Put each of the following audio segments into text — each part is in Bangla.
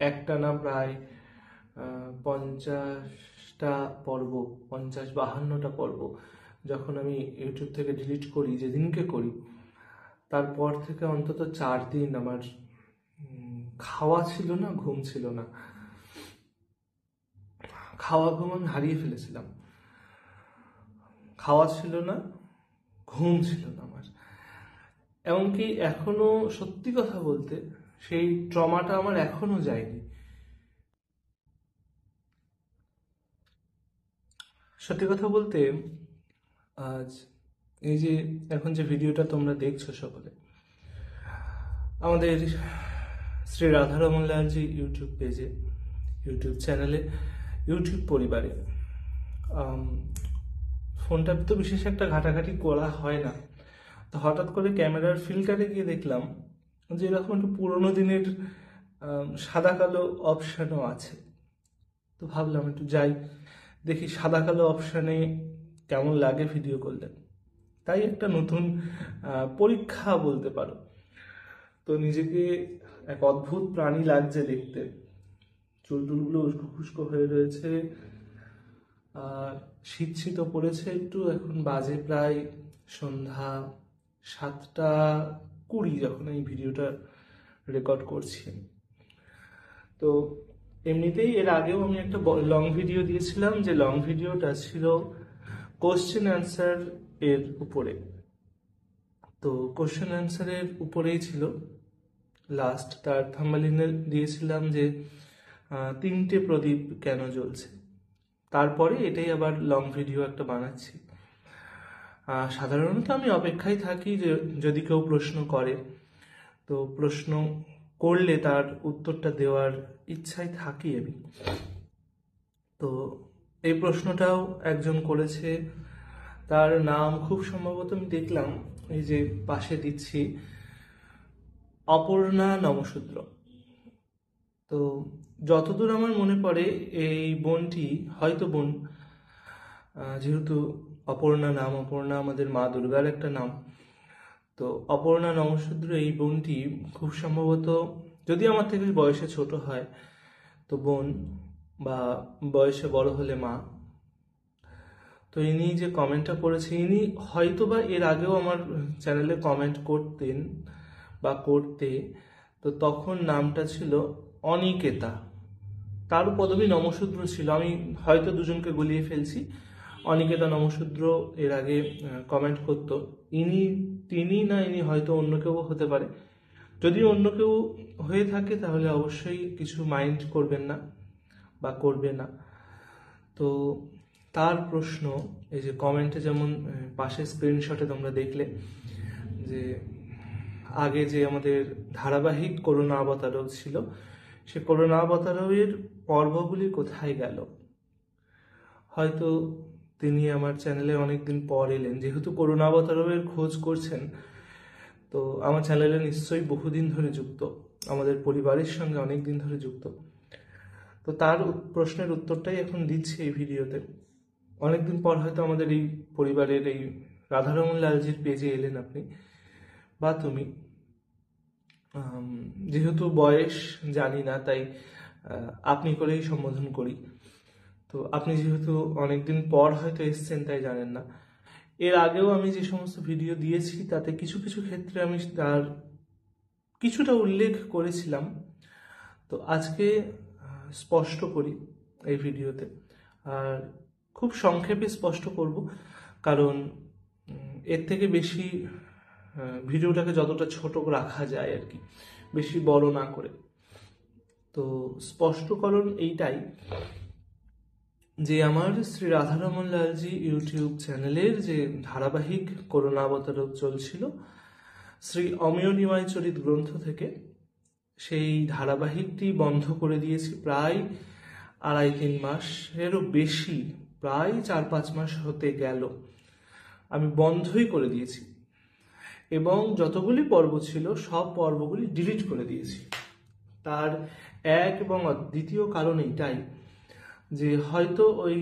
একটানা প্রায় 50টা পর্ব, 50-52টা পর্ব যখন আমি ইউটিউব থেকে ডিলিট করি, যেদিনকে করি তারপর থেকে অন্তত 4 দিন আমার খাওয়া ছিল না, ঘুম ছিল না। খাওয়া ঘুম আমি হারিয়ে ফেলেছিলাম। খাওয়া ছিল না, ঘুম ছিল না আমার। এমনকি এখনো সত্যি কথা বলতে সেই ট্রমাটা আমার এখনো যায়নি। সত্যি কথা বলতে আজ এই যে এখন যে ভিডিওটা তোমরা দেখছো সকলে, আমাদের শ্রী রাধারমন লালজি ইউটিউব পেজে, ইউটিউব চ্যানেলে, ইউটিউব পরিবারে ফোনটা তো বিশেষ একটা ঘাটাঘাটি করা হয় না। তো হঠাৎ করে ক্যামেরার ফিল্টারে গিয়ে দেখলাম যে এরকম একটু পুরোনো দিনের সাদা কালো অপশানও আছে। তো ভাবলাম একটু যাই, দেখি সাদা কালো অপশানে কেমন লাগে ভিডিও করলে। তাই একটা নতুন পরীক্ষা বলতে পারো। তো নিজেকে এক অদ্ভুত প্রাণী লাগছে দেখতে। চুল টুলগুলো উস্কো খুস্কো হয়ে রয়েছে, আর শীত শীতও পড়েছে একটু। এখন বাজে প্রায় সন্ধ্যা 7টা 20 যখন এই ভিডিওটা রেকর্ড করছি। তো এমনিতেই এর আগেও আমি একটা লং ভিডিও দিয়েছিলাম, যে লং ভিডিওটা ছিল কোশ্চেন অ্যান্সার এর উপরে। তো কোশ্চেন অ্যান্সারের উপরেই ছিল লাস্ট। তার থাম্বনেইলে দিয়েছিলাম যে 3টে প্রদীপ কেন জ্বলছে। তারপরে এটাই আবার লং ভিডিও একটা বানাচ্ছি। সাধারণত আমি অপেক্ষায় থাকি যে যদি কেউ প্রশ্ন করে, তো প্রশ্ন করলে তার উত্তরটা দেওয়ার ইচ্ছায় থাকি আমি। তো এই প্রশ্নটাও একজন করেছে, তার নাম খুব সম্ভবত আমি দেখলাম এই যে পাশে দিচ্ছি, অপর্ণা নমশূদ্র। তো যতদূর আমার মনে পড়ে এই বোনটি, হয়তো বোন, যেহেতু অপর্ণা নাম, অপর্ণা আমাদের মা দুর্গার একটা নাম, তো অপর্ণা নমশূদ্র এই বোনটি খুব সম্ভবত, যদি আমার থেকে বয়সে ছোট হয় তো বোন, বা বয়সে বড় হলে মা। তো ইনি যে কমেন্টটা করেছে, ইনি হয়তো বা এর আগেও আমার চ্যানেলে কমেন্ট করতেন বা করতে। তো তখন নামটা ছিল অনিকেতা, তার পদবী নমশূদ্র ছিল। আমি হয়তো দুজনকে গুলিয়ে ফেলছি। অনিকেতা নমশূদ্র এর আগে কমেন্ট করতো। তিনি না, ইনি হয়তো অন্য কেউ হতে পারে। যদি অন্য কেউ হয়ে থাকে তাহলে অবশ্যই কিছু মাইন্ড করবেন না বা করবে না। তো তার প্রশ্ন, এই যে কমেন্টে যেমন পাশে স্ক্রিনশটে তোমরা দেখলে যে আগে যে আমাদের ধারাবাহিক করুণা অবতারক ছিল, সে করুণা অবতারকের পর্বগুলি কোথায় গেল। হয়তো তিনি আমার চ্যানেলে অনেকদিন পর এলেন, যেহেতু করুণা অবতারকের খোঁজ করছেন, তো আমার চ্যানেলে নিশ্চয়ই বহুদিন ধরে যুক্ত, আমাদের পরিবারের সঙ্গে অনেক দিন ধরে যুক্ত। তো তার প্রশ্নের উত্তরটাই এখন দিচ্ছি এই ভিডিওতে। অনেকদিন পর হয়তো আমাদের এই পরিবারের এই রাধারমন লালজির পেজে এলেন আপনি বা তুমি। যেহেতু বয়স জানি না, তাই আপনি করেই সম্বোধন করি। তো আপনি যেহেতু অনেকদিন পর হয়তো এসছেন, তাই জানেন না। এর আগেও আমি যে সমস্ত ভিডিও দিয়েছি তাতে কিছু কিছু ক্ষেত্রে আমি তার কিছুটা উল্লেখ করেছিলাম। তো আজকে স্পষ্ট করি এই ভিডিওতে, আর খুব সংক্ষেপে স্পষ্ট করব, কারণ এর থেকে বেশি ভিডিওটাকে যতটা ছোট রাখা যায় আর কি, বেশি বড় না করে। তো স্পষ্টকরণ এইটাই যে আমার শ্রী রাধারমন লালজি ইউটিউব চ্যানেলের যে ধারাবাহিক করুণাবতারক চলছিল শ্রী অমিয় নিমাই চরিত গ্রন্থ থেকে, সেই ধারাবাহিকটি বন্ধ করে দিয়েছি প্রায় 2.5-3 মাসেরও বেশি, প্রায় 4-5 মাস হতে গেল আমি বন্ধই করে দিয়েছি। এবং যতগুলি পর্ব ছিল সব পর্বগুলি ডিলিট করে দিয়েছি। তার এক এবং দ্বিতীয় কারণ এইটাই যে হয়তো ওই,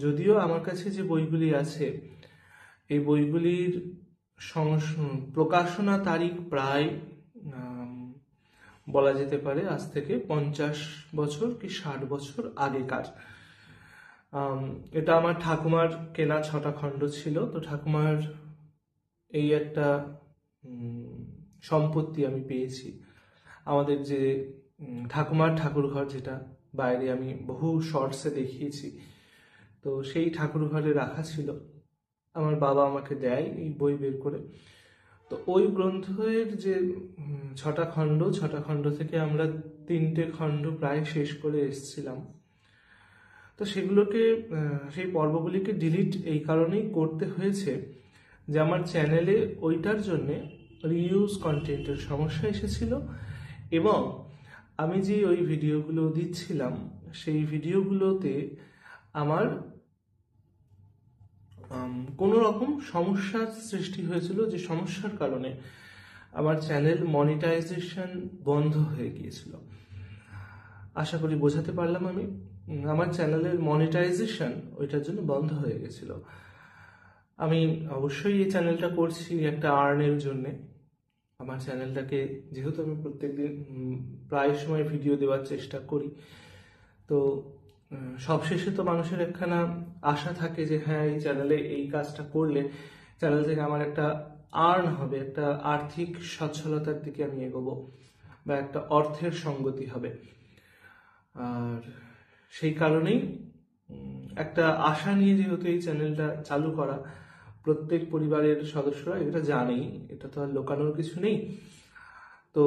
যদিও আমার কাছে যে বইগুলি আছে এই বইগুলির প্রকাশনা তারিখ প্রায় বলা যেতে পারে আজ থেকে 50 বছর কি 60 বছর আগেকার। এটা আমার ঠাকুমার কেনা 6টা খণ্ড ছিল। তো ঠাকুমার এই একটা সম্পত্তি আমি পেয়েছি। আমাদের যে ঠাকুমার ঠাকুরঘর, যেটা বাইরে আমি বহু শর্টসে দেখিয়েছি, তো সেই ঠাকুরঘরে রাখা ছিল। আমার বাবা আমাকে দেয় এই বই বের করে। তো ওই গ্রন্থের যে 6টা খণ্ড থেকে আমরা 3টে খণ্ড প্রায় শেষ করে এসেছিলাম। তো সেগুলোকে, সেই পর্বগুলিকে ডিলিট এই কারণেই করতে হয়েছে যে আমার চ্যানেলে ওইটার জন্যে রিইউজ কন্টেন্টের সমস্যা এসেছিল, এবং আমি যে ওই ভিডিওগুলো দিচ্ছিলাম সেই ভিডিওগুলোতে আমার কোনো রকম সমস্যার সৃষ্টি হয়েছিল, যে সমস্যার কারণে আমার চ্যানেল মনিটাইজেশন বন্ধ হয়ে গিয়েছিল। আশা করি বোঝাতে পারলাম আমি। আমার চ্যানেলের মনিটাইজেশন ওইটার জন্য বন্ধ হয়ে গেছিল। আমি অবশ্যই এই চ্যানেলটা করছি একটা আর্নের জন্যে। আমার চ্যানেলটাকে, যেহেতু আমি প্রত্যেকদিন প্রায় সময় ভিডিও দেওয়ার চেষ্টা করি, তো সবশেষে তো মানুষের একখানা আশা থাকে যে হ্যাঁ, এই চ্যানেলে এই কাজটা করলে চ্যানেল থেকে আমার একটা আর্ন হবে, একটা আর্থিক সচ্ছলতার দিকে আমি এগোবো, বা একটা অর্থের সঙ্গতি হবে। আর সেই কারণেই একটা আশা নিয়ে যেহেতু এই চ্যানেলটা চালু করা, প্রত্যেক পরিবারের সদস্যরা এটা জানেই, এটা তো আর লুকানোর কিছু নেই। তো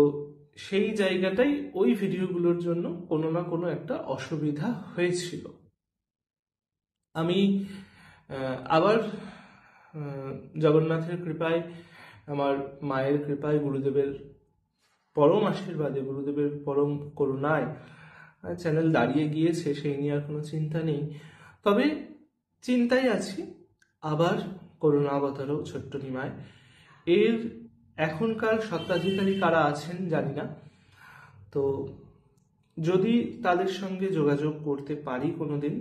সেই জায়গাটাই ওই ভিডিওগুলোর জন্য কোনো না কোনো একটা অসুবিধা হয়েছিল। আমি আবার জগন্নাথের কৃপায়, আমার মায়ের কৃপায়, গুরুদেবের পরম আশীর্বাদে, গুরুদেবের পরম করুণায় চ্যানেল দাঁড়িয়ে গিয়েছে, সেই নিয়ে আর কোনো চিন্তা নেই। তবে চিন্তায় আছি আবার করুণাবতারও ছোট্ট নিমায়। এর এখনকার স্বত্বাধিকারী কারা আছেন জানি না। তো যদি তাদের সঙ্গে যোগাযোগ করতে পারি কোনোদিন,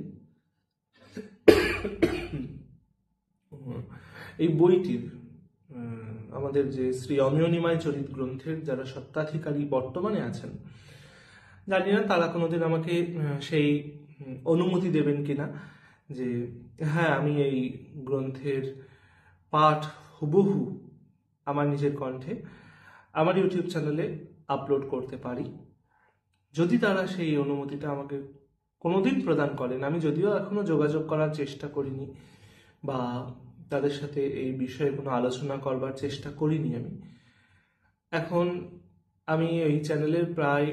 এই বইটির, আমাদের যে শ্রী অমিয় নিমায় চরিত গ্রন্থের যারা স্বত্বাধিকারী বর্তমানে আছেন, জানি না তারা কোনোদিন আমাকে সেই অনুমতি দেবেন কিনা যে হ্যাঁ, আমি এই গ্রন্থের পাঠ হুবহু আমার নিজের কণ্ঠে আমার ইউটিউব চ্যানেলে আপলোড করতে পারি। যদি তারা সেই অনুমতিটা আমাকে কোনোদিন প্রদান করেন, আমি যদিও এখনো যোগাযোগ করার চেষ্টা করিনি, বা তাদের সাথে এই বিষয়ে কোনো আলোচনা করবার চেষ্টা করিনি। এখন আমি এই চ্যানেলের প্রায়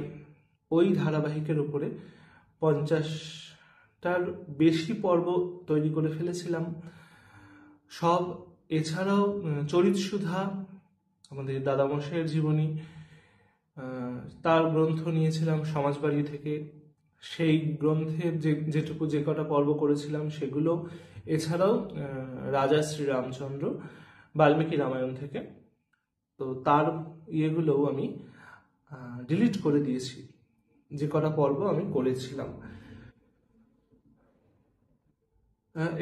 ওই ধারাবাহিকের উপরে 50টার বেশি পর্ব তৈরি করে ফেলেছিলাম সব। এছাড়াও চরিতসুধা, আমাদের দাদামশাইয়ের জীবনী, তার গ্রন্থ নিয়েছিলাম সমাজবাড়ি থেকে, সেই গ্রন্থের যে কটা পর্ব করেছিলাম সেগুলো। এছাড়াও রাজা শ্রীরামচন্দ্র, বাল্মীকি রামায়ণ থেকে, তো তার ইয়েগুলোও আমি ডিলিট করে দিয়েছি, যে কটা পর্ব আমি করেছিলাম।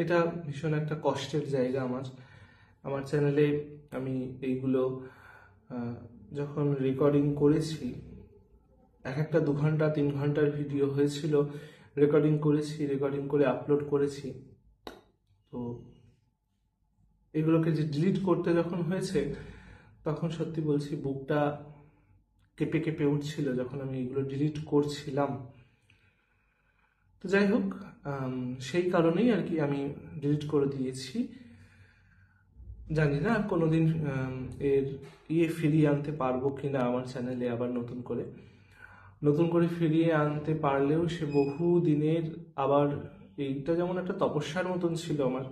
এটা ভীষণ একটা কষ্টের জায়গা আমার চ্যানেলে। আমি এইগুলো যখন রেকর্ডিং করেছি, একটা 2 ঘন্টা 3 ঘন্টার ভিডিও হয়েছিল, রেকর্ডিং করে আপলোড করেছি। তো এগুলোকে যে ডিলিট করতে যখন হয়েছে, তখন সত্যি বলছি বুকটা কেঁপে কেঁপে উঠছিল যখন আমি এগুলো ডিলিট করছিলাম। তো যাই হোক, সেই কারণেই আর কি আমি ডিলিট করে দিয়েছি। জানি না আর কোনোদিন এর ফিরিয়ে আনতে পারবো কিনা আমার চ্যানেলে আবার নতুন করে ফিরিয়ে আনতে পারলেও সে বহু দিনের, আবার এইটা যেমন একটা তপস্যার মতন ছিল আমার,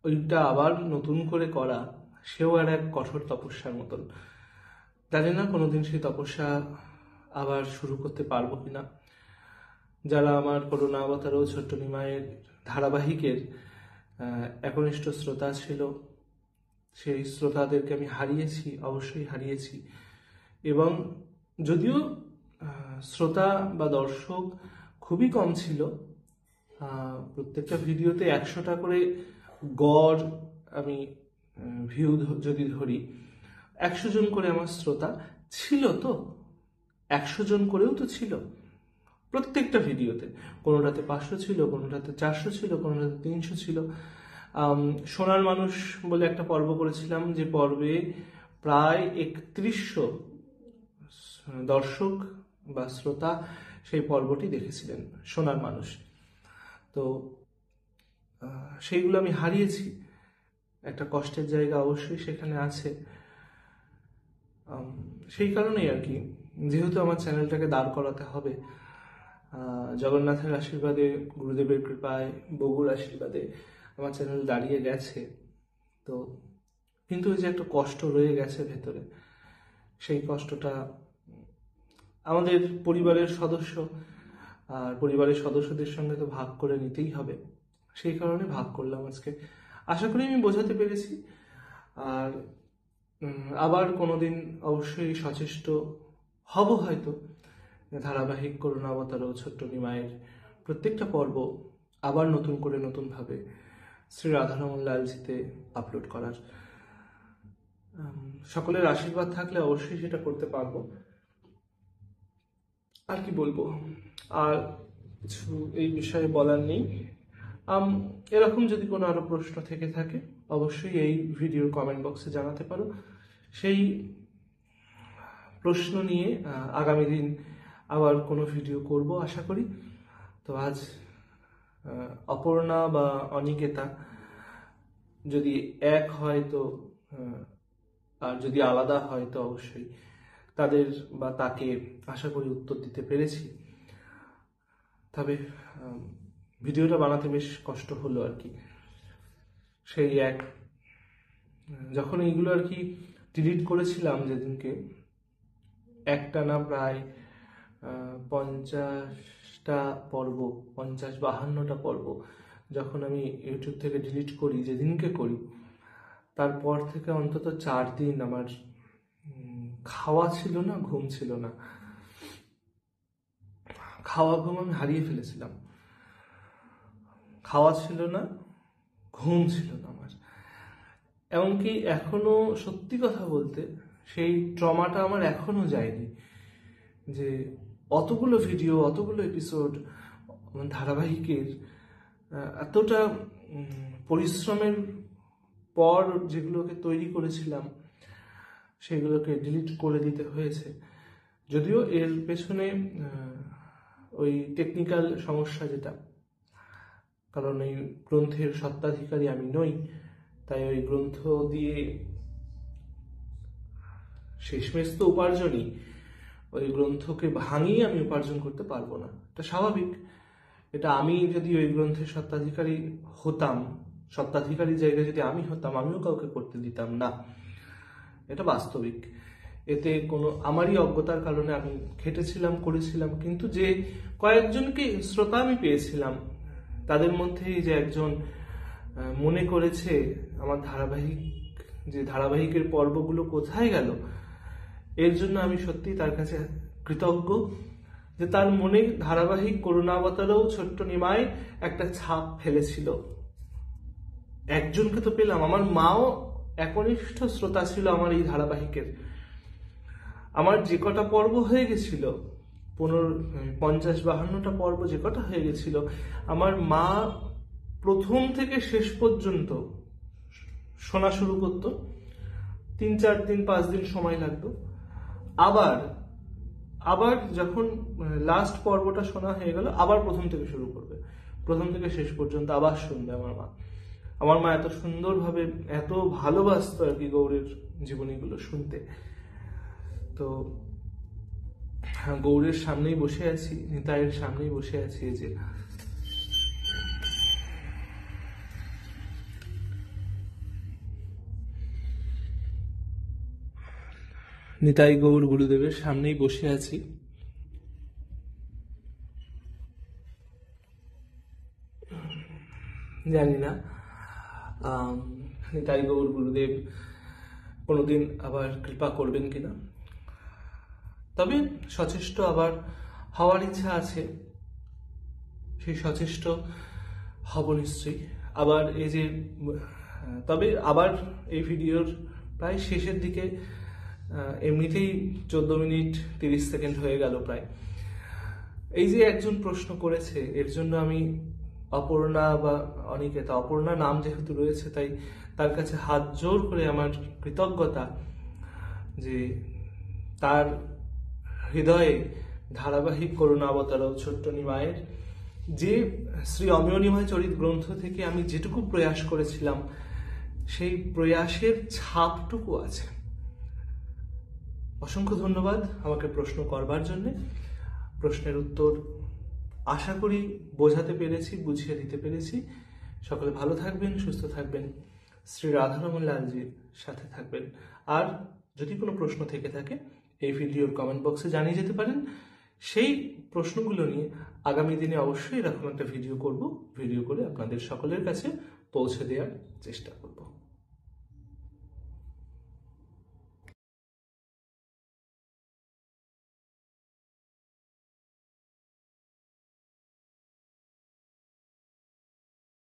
ওইটা আবার নতুন করে করা সেও আর এক কঠোর তপস্যার মতন। জানি না কোনোদিন সেই তপস্যা আবার শুরু করতে পারবো কিনা। যারা আমার করুণাবতার ও ছোট্ট নিমায়ের ধারাবাহিকের একনিষ্ঠ শ্রোতা ছিল, সেই শ্রোতাদেরকে আমি অবশ্যই হারিয়েছি। এবং যদিও শ্রোতা বা দর্শক খুবই কম ছিল, প্রত্যেকটা ভিডিওতে 100টা করে গড় আমি ভিউ যদি ধরি, 100 জন করে আমার শ্রোতা, ছিল তো, 100 জন করেও তো ছিল প্রত্যেকটা ভিডিওতে। কোনোটাতে 500 ছিল, কোনোটাতে 400 ছিল, কোনোটাতে 300 ছিল। সোনার মানুষ বলে একটা পর্ব করেছিলাম, যে পর্বে প্রায় 3100 দর্শক বা শ্রোতা সেই পর্বটি দেখেছিলেন, সোনার মানুষ। তো সেইগুলো আমি হারিয়েছি, একটা কষ্টের জায়গা অবশ্যই সেখানে আছে। সেই কারণেই আর কি, যেহেতু আমার চ্যানেলটাকে দাঁড় করাতে হবে, জগন্নাথের আশীর্বাদে, গুরুদেবের কৃপায়, বগুর আশীর্বাদে আমার চ্যানেল দাঁড়িয়ে গেছে। তো কিন্তু ওই যে একটা কষ্ট রয়ে গেছে ভেতরে, সেই কষ্টটা আমাদের পরিবারের সদস্য, আর পরিবারের সদস্যদের সঙ্গে তো ভাগ করে নিতেই হবে। সেই কারণে ভাগ করলাম আজকে। আশা করি আমি বোঝাতে পেরেছি। আর আবার কোনোদিন অবশ্যই সচেষ্ট হব হয়তো, ধারাবাহিক করুণাবতার ও ছোট্ট নিমাইয়ের প্রত্যেকটা পর্ব আবার নতুন করে নতুনভাবে শ্রী রাধারমণ লালজিতে আপলোড করার। সকলের আশীর্বাদ থাকলে অবশ্যই সেটা করতে পারবো। আর কি বলবো, আর কিছু এই বিষয়ে বলার নেই। এরকম যদি কোনো আরো প্রশ্ন থেকে থাকে অবশ্যই এই ভিডিওর কমেন্ট বক্সে জানাতে পারো। সেই প্রশ্ন নিয়ে আগামী দিন আবার কোনো ভিডিও করব আশা করি। তো আজ অপর্ণা বা অনিকেতা যদি এক হয় তো, আর যদি আলাদা হয় তো অবশ্যই তাদের বা তাকে আশা করি উত্তর দিতে পেরেছি। তবে ভিডিওটা বানাতে বেশ কষ্ট হলো আর কি। সেই এক যখন এইগুলো আর কি ডিলিট করেছিলাম যেদিনকে, একটানা প্রায় 50টা পর্ব, 50-52টা পর্ব যখন আমি ইউটিউব থেকে ডিলিট করি, যেদিনকে করি, তারপর থেকে অন্তত 4 দিন আমার খাওয়া ছিল না, ঘুম ছিল না। খাওয়া ঘুম আমি হারিয়ে ফেলেছিলাম। খাওয়া ছিল না, ঘুম ছিল না আমার। এমনকি এখনো সত্যি কথা বলতে সেই ট্রমাটা আমার এখনো যায়নি, যে অতগুলো ভিডিও, অতগুলো এপিসোড ধারাবাহিকের এতটা পরিশ্রমের পর যেগুলোকে তৈরি করেছিলাম সেগুলোকে ডিলিট করে দিতে হয়েছে। যদিও এর পেছনে ওই টেকনিক্যাল সমস্যা, যেটা কারণ এই গ্রন্থের স্বত্বাধিকারী আমি নই, তাই ওই গ্রন্থ দিয়ে শেষমেশ তো উপার্জনই, ওই গ্রন্থকে ভাঙিয়ে আমি উপার্জন করতে পারবো না, এটা স্বাভাবিক। এটা আমি যদি ওই গ্রন্থের স্বত্বাধিকারী হতাম, স্বত্বাধিকারীর জায়গায় যদি আমি হতাম, আমিও কাউকে করতে দিতাম না, এটা বাস্তবিক। এতে কোনো আমারই অজ্ঞতার কারণে আমি খেটেছিলাম, করেছিলাম। কিন্তু যে কয়েকজনকে শ্রোতা আমি পেয়েছিলাম, তাদের মধ্যেই যে একজন মনে করেছে আমার ধারাবাহিকের পর্বগুলো কোথায় গেল, এর জন্য আমি সত্যি তার কাছে কৃতজ্ঞ, যে তার মনে ধারাবাহিক করুণাবতারও ছোট্ট নিমাই একটা ছাপ ফেলেছিল। একজনকে তো পেলাম। আমার মাও একনিষ্ঠ শ্রোতা ছিল আমার এই ধারাবাহিকের। আমার যে কটা পর্ব হয়ে গেছিল, 50-52টা পর্ব যে কটা হয়ে গেছিল, আমার মা প্রথম থেকে শেষ পর্যন্ত শোনা শুরু করতো। 3-4 দিন 5 দিন সময় লাগতো। আবার যখন লাস্ট পর্বটা শোনা হয়ে গেল, আবার প্রথম থেকে শুরু করবে, প্রথম থেকে শেষ পর্যন্ত আবার শুনবে আমার মা এত সুন্দরভাবে, এত ভালোবাসতো আর কি গৌরের জীবনীগুলো শুনতে। তো গৌরের সামনেই বসে আছি, নিতাইয়ের সামনেই বসে আছি, এই যে নিতাই গৌর গুরুদেবের সামনেই বসে আছি। জানি না নিতাই গৌর গুরুদেব কোনোদিন আবার কৃপা করবেন কিনা, তবে সচেষ্ট আবার হওয়ার ইচ্ছা আছে। সেই সচেষ্ট হব নিশ্চয়ই। আবার তবে আবার এই ভিডিওর প্রায় শেষের দিকে এমনিতেই 14 মিনিট 30 সেকেন্ড হয়ে গেল প্রায়। এই যে একজন প্রশ্ন করেছে, এর জন্য আমি অপর্ণা বা অনিকেতা, অপর্ণা নাম যেহেতু রয়েছে তাই তার কাছে হাত জোর করে আমার কৃতজ্ঞতা যে তার হৃদয়ে ধারাবাহিক করুণাবতার ছোট্ট নিমায়ের যে শ্রী অমেয় নিমায় চরিত গ্রন্থ থেকে আমি যেটুকু প্রয়াস করেছিলাম সেই প্রয়াসের ছাপটুকু আছে। অসংখ্য ধন্যবাদ আমাকে প্রশ্ন করবার জন্যে। প্রশ্নের উত্তর আশা করি বোঝাতে পেরেছি, বুঝিয়ে দিতে পেরেছি। সকলে ভালো থাকবেন, সুস্থ থাকবেন, শ্রী রাধারমণ লালজির সাথে থাকবেন। আর যদি কোনো প্রশ্ন থেকে থাকে এই ভিডিওর কমেন্ট বক্সে জানিয়ে যেতে পারেন। সেই প্রশ্নগুলো নিয়ে আগামী দিনে অবশ্যই এরকম একটা ভিডিও করে আপনাদের সকলের কাছে পৌঁছে দেওয়ার চেষ্টা করব।